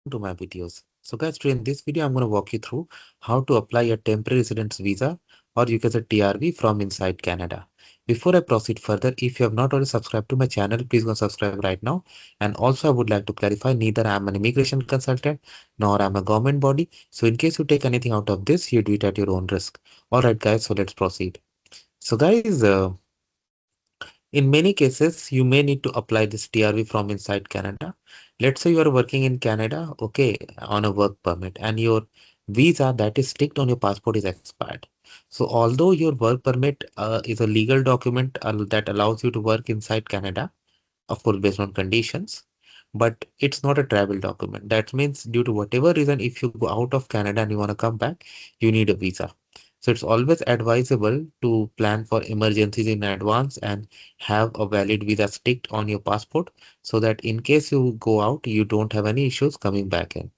To my videos. So guys, today in this video, I'm going to walk you through how to apply a temporary residence visa or you can say TRV from inside Canada. Before I proceed further, if you have not already subscribed to my channel, please go subscribe right now. And also I would like to clarify, neither I am an immigration consultant nor I'm a government body. So in case you take anything out of this, you do it at your own risk. All right, guys, so let's proceed. So guys, in many cases, you may need to apply this TRV from inside Canada. Let's say you are working in Canada, okay, on a work permit, and your visa that is ticked on your passport is expired. So, although your work permit is a legal document that allows you to work inside Canada, of course, based on conditions, but it's not a travel document. That means, due to whatever reason, if you go out of Canada and you want to come back, you need a visa. So it's always advisable to plan for emergencies in advance and have a valid visa sticked on your passport so that in case you go out, you don't have any issues coming back in.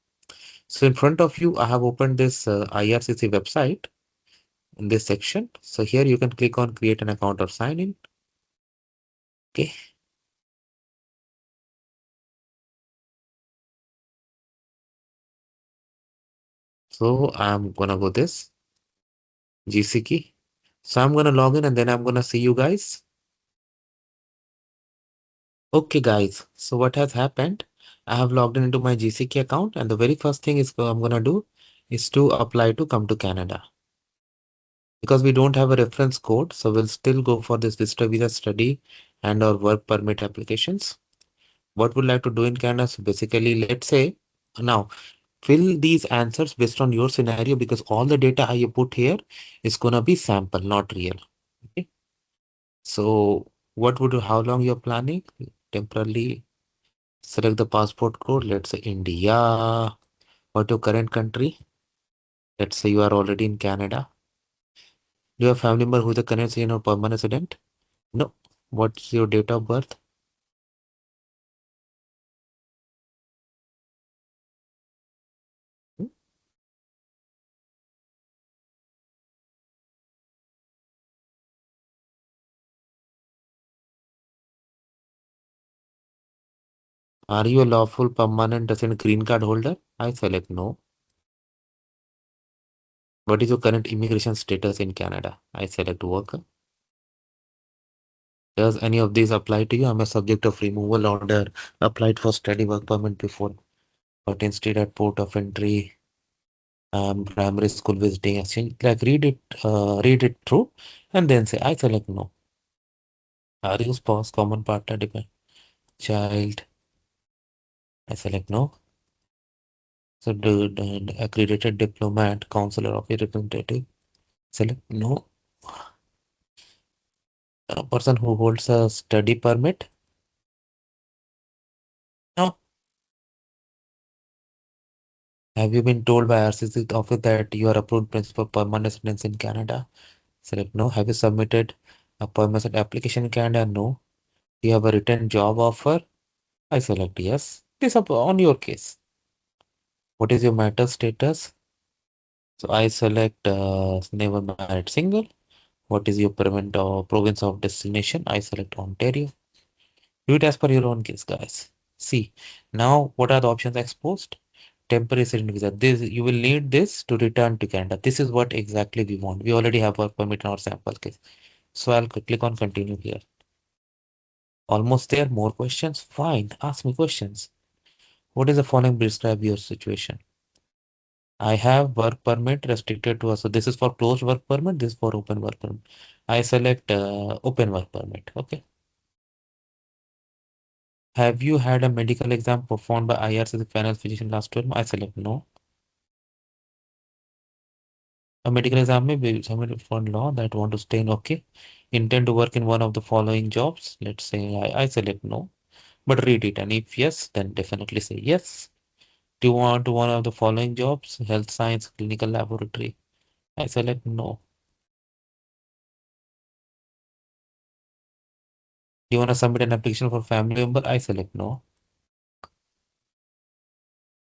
So in front of you, I have opened this IRCC website in this section. So here you can click on create an account or sign in. Okay. So I'm gonna go this GC key. So I'm gonna log in and then I'm gonna see you guys. Okay, guys. So what has happened? I have logged in into my GCK account, and the very first thing is I'm gonna do is to apply to come to Canada. Because we don't have a reference code, so we'll still go for this visitor visa study and our work permit applications. What we'd like to do in Canada? So basically, let's say now fill these answers based on your scenario because all the data I put here is gonna be sample, not real. Okay. So what would you, how long you're planning? Temporarily select the passport code. Let's say India. What your current country? Let's say you are already in Canada. Do you have family member who is a Canadian or permanent resident? No. What's your date of birth? Hmm? Are you a lawful permanent resident green card holder? I select no. What is your current immigration status in Canada? I select worker. Does any of these apply to you? I'm a subject of removal order, applied for study work permit before, but instead at port of entry, primary school visiting exchange. Like read it through, and then say I select no. Are you spouse, common partner, depend, child? I select no. So the accredited diplomat, counselor of a representative. Select no. A person who holds a study permit. No. Have you been told by RCC office that you are approved principal permanent residence in Canada? Select no. Have you submitted a permanent application in Canada? No. Do you have a written job offer? I select yes. This up on your case. What is your marital status? So I select never married single. What is your permanent province of destination? I select Ontario. Do it as per your own case, guys. See, now what are the options exposed? Temporary resident visa. This you will need this to return to Canada. This is what exactly we want. We already have work permit in our sample case. So I'll click on continue here. Almost there. More questions? Fine. Ask me questions. What is the following describe your situation? I have work permit restricted to us. So this is for closed work permit. This is for open work permit. I select open work permit. Okay. Have you had a medical exam performed by IRCC final physician last 12 months? I select no. A medical exam may be submitted for law that want to stay in okay. Intend to work in one of the following jobs. Let's say I select no. But read it. And if yes, then definitely say yes. Do you want to one of the following jobs? Health science, clinical laboratory. I select no. Do you want to submit an application for family member? I select no.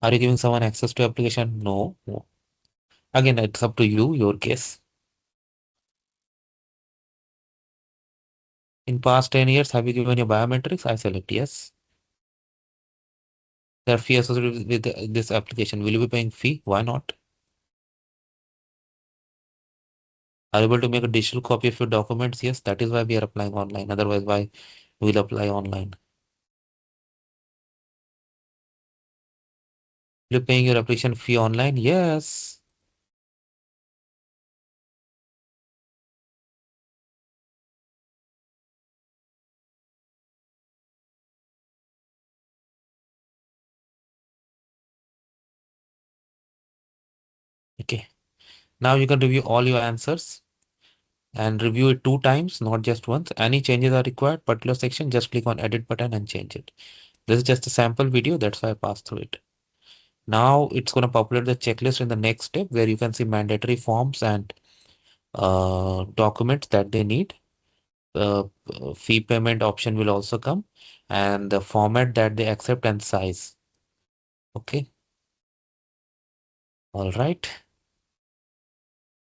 Are you giving someone access to application? No. No. Again, it's up to you, your case. In past 10 years, have you given your biometrics? I select yes. There are fee associated with this application. Will you be paying fee? Why not? Are you able to make a digital copy of your documents? Yes, that is why we are applying online. Otherwise, why we'll apply online? You're paying your application fee online? Yes. Okay. Now you can review all your answers and review it 2 times, not just once. Any changes are required, particular section, just click on edit button and change it. This is just a sample video, that's why I passed through it. Now it's going to populate the checklist in the next step where you can see mandatory forms and documents that they need. Fee payment option will also come and the format that they accept and size. Okay. All right.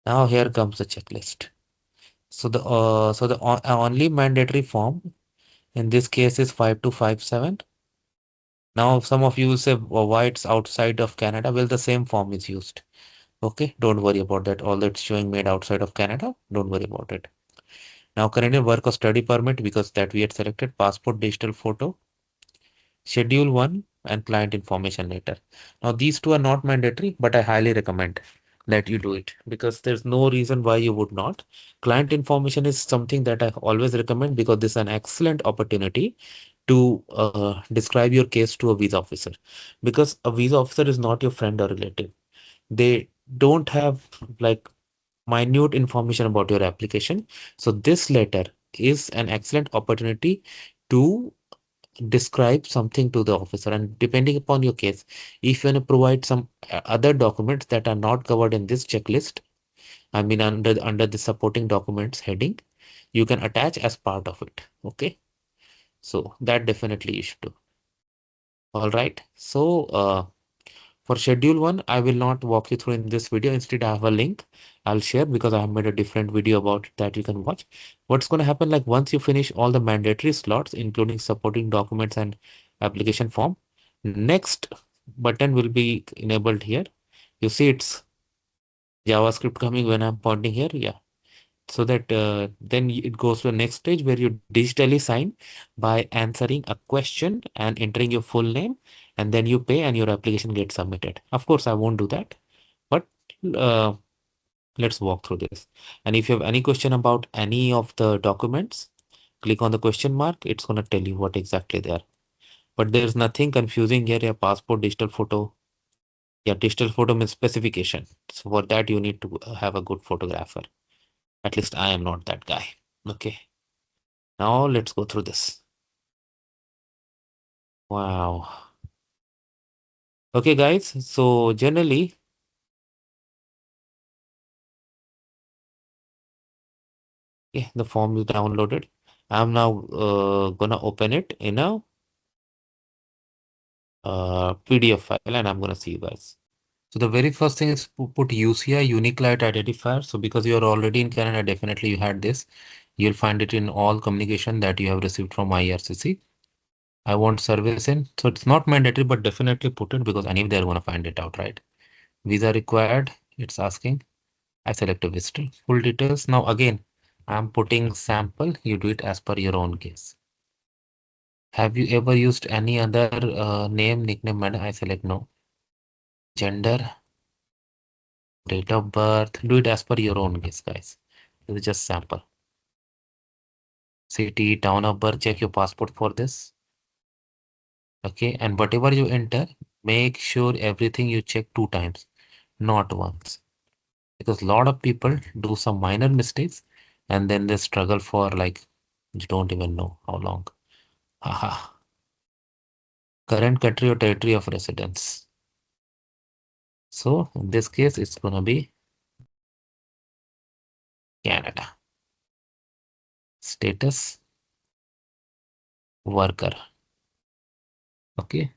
Now here comes the checklist. So the only mandatory form in this case is 5257. Now some of you will say, well, why it's outside of Canada? Well, the same form is used. Okay, don't worry about that. Although it's showing made outside of Canada, don't worry about it. Now Canadian work or study permit, because that we had selected, passport digital photo, schedule 1 and client information letter. Now these two are not mandatory, but I highly recommend that you do it because there's no reason why you would not. Client information is something that I always recommend because this is an excellent opportunity to describe your case to a visa officer, because a visa officer is not your friend or relative. They don't have like minute information about your application. So this letter is an excellent opportunity to describe something to the officer, and depending upon your case, if you want to provide some other documents that are not covered in this checklist, I mean under the supporting documents heading, you can attach as part of it. Okay, so that definitely you should do. All right, so for schedule 1, I will not walk you through in this video. Instead, I have a link I'll share because I have made a different video about it that you can watch. What's going to happen, like once you finish all the mandatory slots, including supporting documents and application form, next button will be enabled here. You see it's JavaScript coming when I'm pointing here. Yeah. So that then it goes to the next stage where you digitally sign by answering a question and entering your full name, and then you pay and your application gets submitted. Of course, I won't do that, but uh, let's walk through this. And if you have any question about any of the documents, click on the question mark. It's going to tell you what exactly they are. But there's nothing confusing here. Your passport, digital photo. Yeah, digital photo means specification. So for that, you need to have a good photographer. At least I am not that guy. Okay. Now let's go through this. Wow. Okay, guys. So generally, yeah, the form is downloaded. I'm now gonna open it in a PDF file, and I'm gonna see you guys. So the very first thing is put UCI, Unique Light Identifier. So because you are already in Canada, definitely you had this. You'll find it in all communication that you have received from IRCC. I want service in. So it's not mandatory, but definitely put it because anyway they're gonna find it out, right? Visa required. It's asking. I select a visitor. Full details. Now again, I'm putting sample. You do it as per your own case. Have you ever used any other name, nickname, madam? I select no. Gender, date of birth. Do it as per your own case, guys. This is just sample. City, town of birth. Check your passport for this. Okay, and whatever you enter, make sure everything you check 2 times, not once. Because a lot of people do some minor mistakes and then they struggle for like you don't even know how long. Haha. Current country or territory of residence. So in this case, it's gonna be Canada. Status worker. Okay.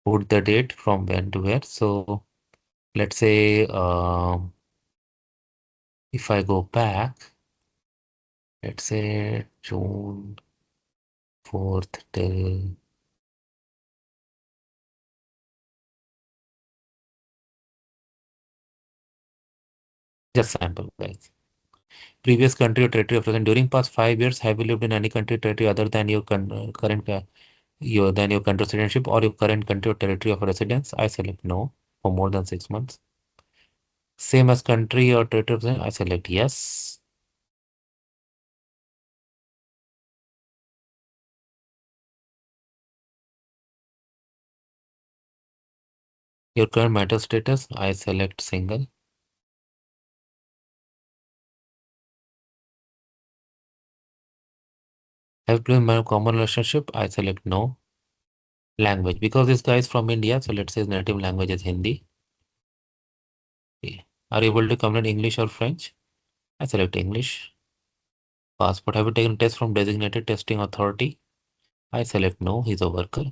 Put the date from when to where. So let's say if I go back, Let's say June 4th till just sample, guys. Previous country or territory of residence. During past 5 years, have you lived in any country or territory other than your current your country of citizenship or your current country or territory of residence? I select no for more than 6 months. Same as country or territory of residence, I select yes. Your current marital status, I select single. Have you in my common relationship? I select no. Language, because this guy is from India, so let's say his native language is Hindi. Okay. Are you able to communicate English or French? I select English. Passport, have you taken test from designated testing authority? I select no, he's a worker.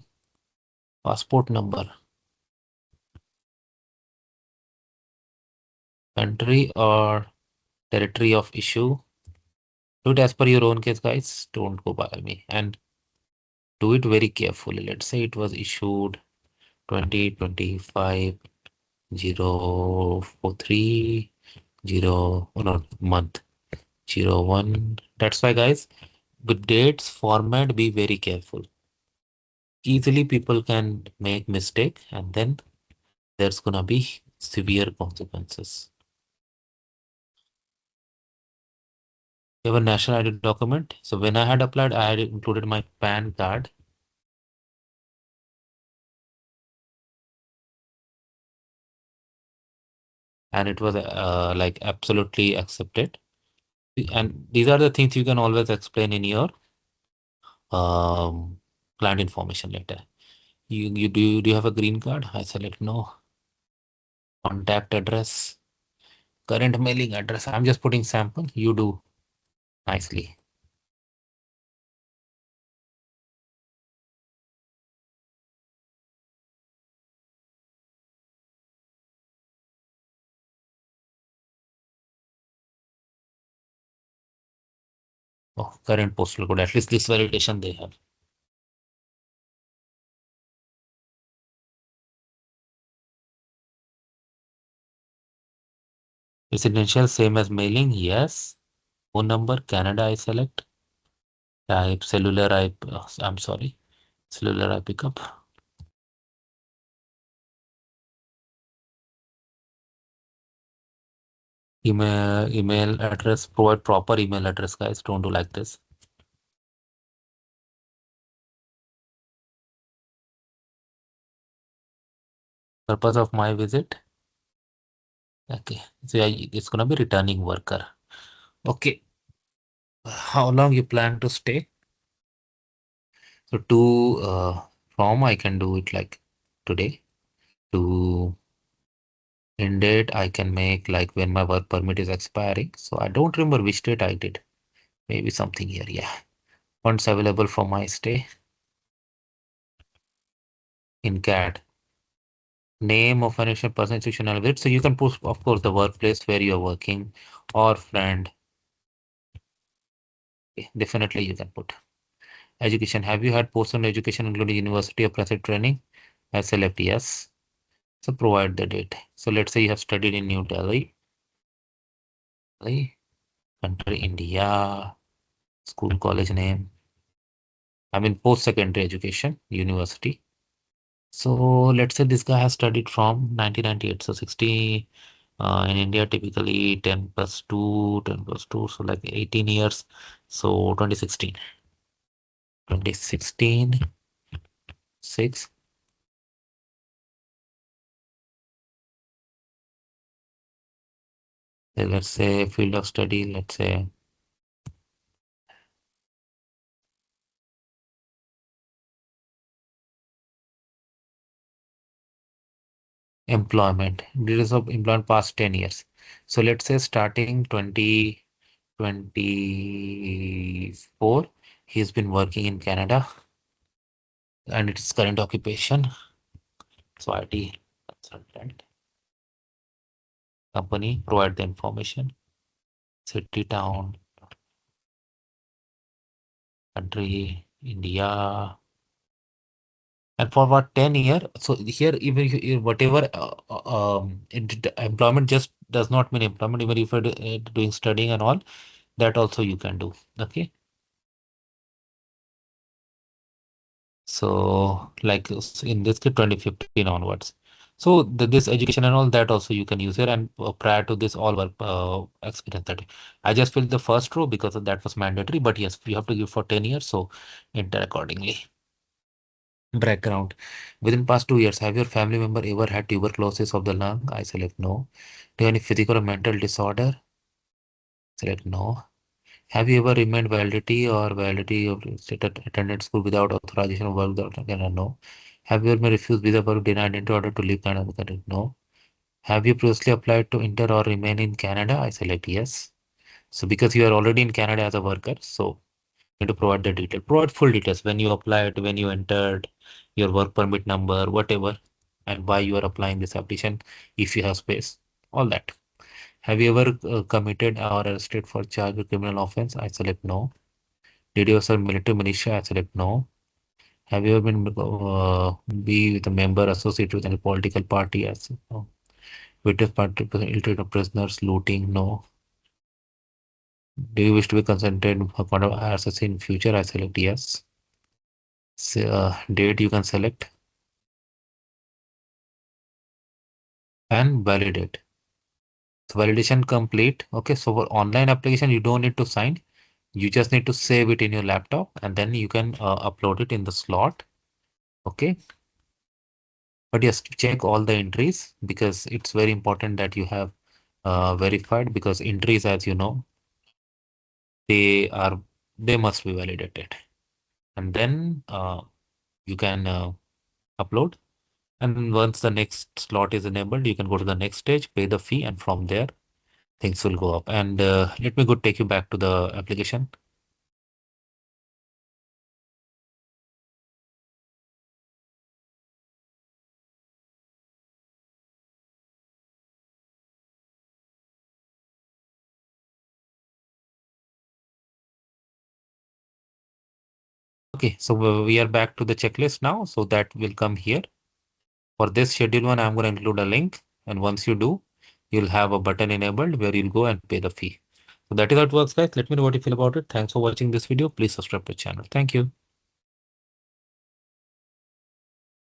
Passport number. Country or territory of issue. Do it as per your own case, guys. Don't go by me. And do it very carefully. Let's say it was issued 2025 043 0, oh no, month 01. That's why, guys, with dates format, be very careful. Easily people can make mistake and then there's gonna be severe consequences. You have a national ID document. So when I had applied, I had included my PAN card. And it was like absolutely accepted. And these are the things you can always explain in your um, client information letter. Do you have a green card? I select no. Contact address, current mailing address. I'm just putting sample. You do nicely. Oh, current postal code. At least this validation they have. Residential, same as mailing. Yes. Phone number, Canada, I select. Type cellular, I'm sorry. Cellular, I pick up. Email address, provide proper email address, guys. Don't do like this. Purpose of my visit. Okay. So yeah, it's gonna be returning worker. Okay. How long you plan to stay? So to from I can do it like today. To end date I can make like when my work permit is expiring. So I don't remember which date I did. Maybe something here. Yeah. Funds available for my stay in CAD. Name of financial person, institutional visit. So you can put, of course, the workplace where you're working or friend. Okay, definitely you can put. Education. Have you had post-secondary education including university or preset training? I select yes. So provide the date. So let's say you have studied in New Delhi, country India, school college name. I mean post-secondary education, university. So let's say this guy has studied from 1998. So 60 in India, typically 10 plus 2, 10 plus 2. So like 18 years. So 2016, 2016, 6. Let's say field of study, let's say employment, details of employment past 10 years. So let's say starting 2024, he's been working in Canada and its current occupation. So IT consultant, company, provide the information, city, town. country, India. And for what 10 year? So here, even whatever employment just does not mean employment. Even if you're doing studying and all, that also you can do. Okay. So like in this case, 2015 onwards. So this education and all that also you can use here. And prior to this, all work experience that I just filled the first row because that was mandatory. But yes, you have to give for 10 years. So enter accordingly. Background. Within past 2 years, have your family member ever had tuberculosis of the lung? I select no. Do you have any physical or mental disorder? Select no. Have you ever remained validity of attended school without authorization of work without Canada? No. Have you ever been refused visa or denied entry order to leave Canada? Correct. No. Have you previously applied to enter or remain in Canada? I select yes. So because you are already in Canada as a worker, so you need to provide the detail. Provide full details when you applied, when you entered, your work permit number, whatever, and why you are applying this application, if you have space, all that. Have you ever committed or arrested for charge of criminal offense? I select no. Did you serve military militia? I select no. Have you ever been be with a member associated with any political party? I select no. Witness participation of prisoners, looting? No. Do you wish to be consented for part of IRCC in future? I select yes. Date you can select and validate. So validation complete. Okay, so for online application, you don't need to sign. You just need to save it in your laptop and then you can upload it in the slot. Okay. But yes, check all the entries because it's very important that you have verified because entries, as you know, they are they must be validated. And then you can upload. And once the next slot is enabled, you can go to the next stage, pay the fee, and from there things will go up. And let me go take you back to the application. Okay, so we are back to the checklist now. So that will come here. For this schedule one, I'm going to include a link. And once you do, you'll have a button enabled where you'll go and pay the fee. So that is how it works, guys. Let me know what you feel about it. Thanks for watching this video. Please subscribe to the channel. Thank you.